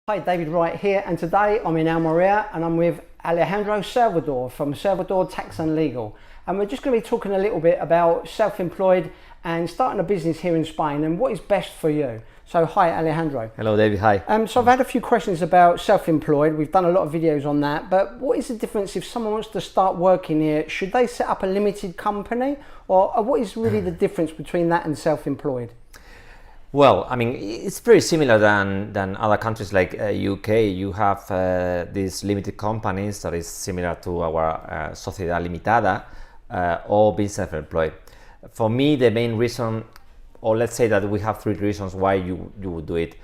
Hi, David Wright here, and today I'm in Almeria and I'm with Alejandro Salvador from Salvador Tax and Legal, and we're just going to be talking a little bit about self-employed and starting a business here in Spain and what is best for you. So hi Alejandro. Hello David, hi. So I've had a few questions about self-employed. We've done a lot of videos on that, but what is the difference if someone wants to start working here? Should they set up a limited company, or what is really the difference between that and self-employed? Well, I mean, it's very similar than other countries like UK. You have these limited companies that is similar to our Sociedad Limitada or being self-employed. For me, the main reason, or let's say that we have three reasons why you would do it.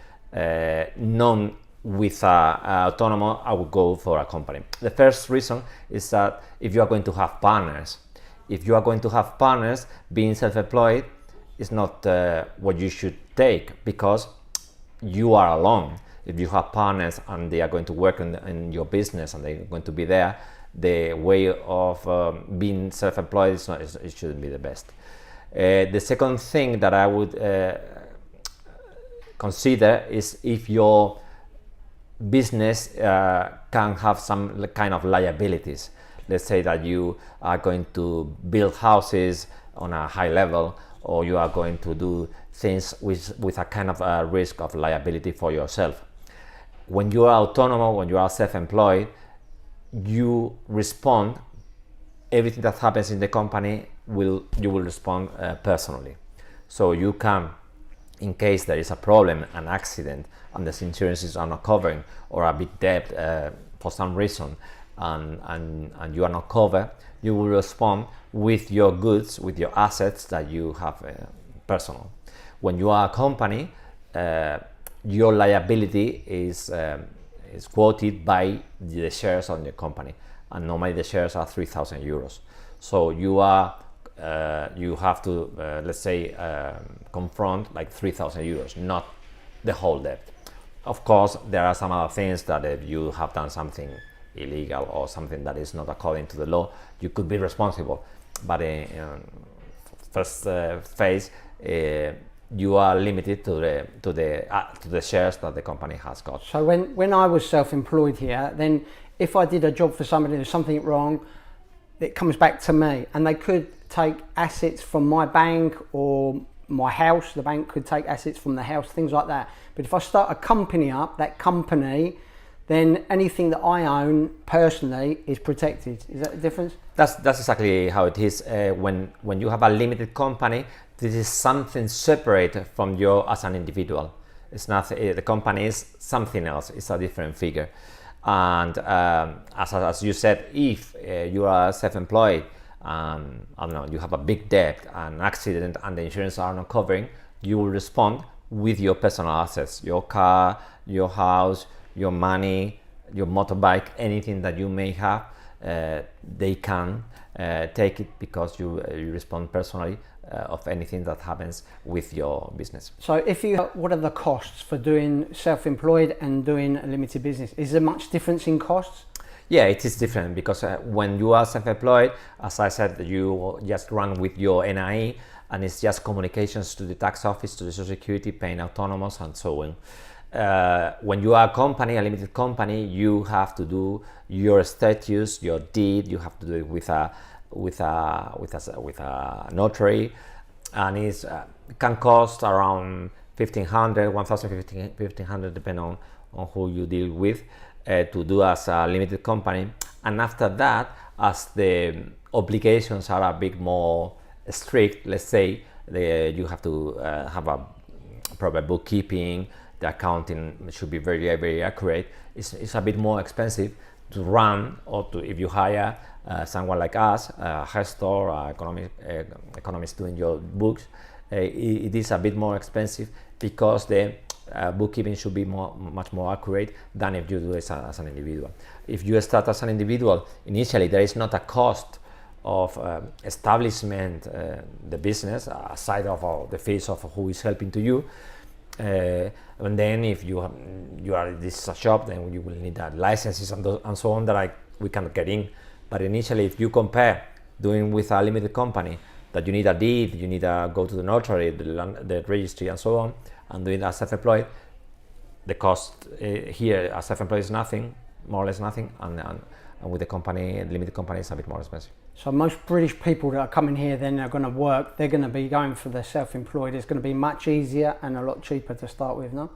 None with autónomo, I would go for a company. The first reason is that if you are going to have partners, being self-employed is not what you should take, because you are alone. If you have partners and they are going to work in your business and they're going to be there, the way of being self-employed it shouldn't be the best. The second thing that I would consider is if your business can have some kind of liabilities. Let's say that you are going to build houses on a high level, or you are going to do things with a kind of risk of liability for yourself. When you are autonomo, when you are self-employed, you respond. Everything that happens in the company you will respond personally. So you can, in case there is a problem, an accident, and the insurances are not covering, or a big debt for some reason, and you are not covered, you will respond with your goods, with your assets that you have personal. When you are a company, your liability is quoted by the shares on the company, and normally the shares are 3,000 euros. So you have to let's say confront like 3,000 euros, not the whole debt. Of course, there are some other things that if you have done something illegal or something that is not according to the law, you could be responsible. But in first phase, you are limited to the shares that the company has got. So when I was self-employed here, then if I did a job for somebody, there's something wrong, it comes back to me, and they could take assets from my bank or my house. The bank could take assets from the house, things like that. But if I start a company up, that company, then anything that I own personally is protected. Is that the difference? That's exactly how it is. When you have a limited company, this is something separate from you as an individual. It's not the company is something else. It's a different figure. And as you said, if you are self-employed, I don't know, you have a big debt, an accident, and the insurance are not covering, you will respond with your personal assets, your car, your house, your money, your motorbike, anything that you may have. They can take it because you respond personally of anything that happens with your business. So what are the costs for doing self-employed and doing a limited business? Is there much difference in costs? Yeah, it is different, because when you are self-employed, as I said, you just run with your NIE, and it's just communications to the tax office, to the Social Security, paying autonomous and so on. When you are a company, a limited company, you have to do your status, your deed. You have to do it with a notary, and it can cost around 1,500, 1,500, depending on who you deal with, to do as a limited company. And after that, as the obligations are a bit more strict, let's say, you have to have a proper bookkeeping. The accounting should be very, very accurate. It's a bit more expensive to run, or if you hire someone like us, a gestor, economist doing your books, it is a bit more expensive, because the bookkeeping should be much more accurate than if you do it as an individual. If you start as an individual, initially there is not a cost of establishment, the business, aside of the fees of who is helping to you. And then if this is a shop, then you will need licenses and so on that we cannot get in. But initially, if you compare doing with a limited company, that you need a deed, you need to go to the notary, the registry and so on, and doing as self-employed, the cost here as self-employed is nothing, more or less nothing, and with the company, limited company, it's a bit more expensive. So most British people that are coming here, then they're going to work, they're going to be going for the self-employed. It's going to be much easier and a lot cheaper to start with, no?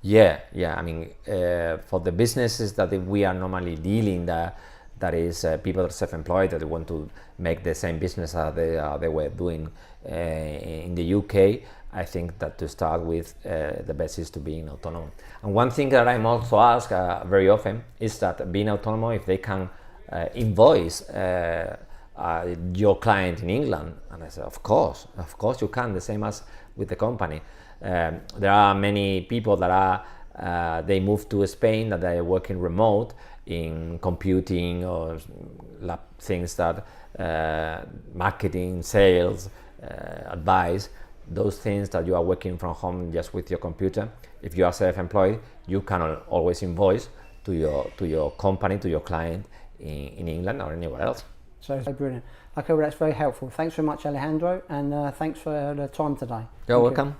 Yeah. I mean, for the businesses that we are normally dealing, that is people that are self-employed that want to make the same business as they were doing in the UK. I think that to start with, the best is to be in autonomo. And one thing that I'm also asked very often is that being autonomo, if they can invoice your client in England, and I said, of course you can, the same as with the company. There are many people that are they move to Spain, that they are working remote in computing or things that marketing, sales, advice, those things that you are working from home just with your computer. If you are self-employed, you can always invoice to your company, to your client in England or anywhere else. So brilliant. Okay, well that's very helpful. Thanks very much, Alejandro, and thanks for the time today. You're welcome.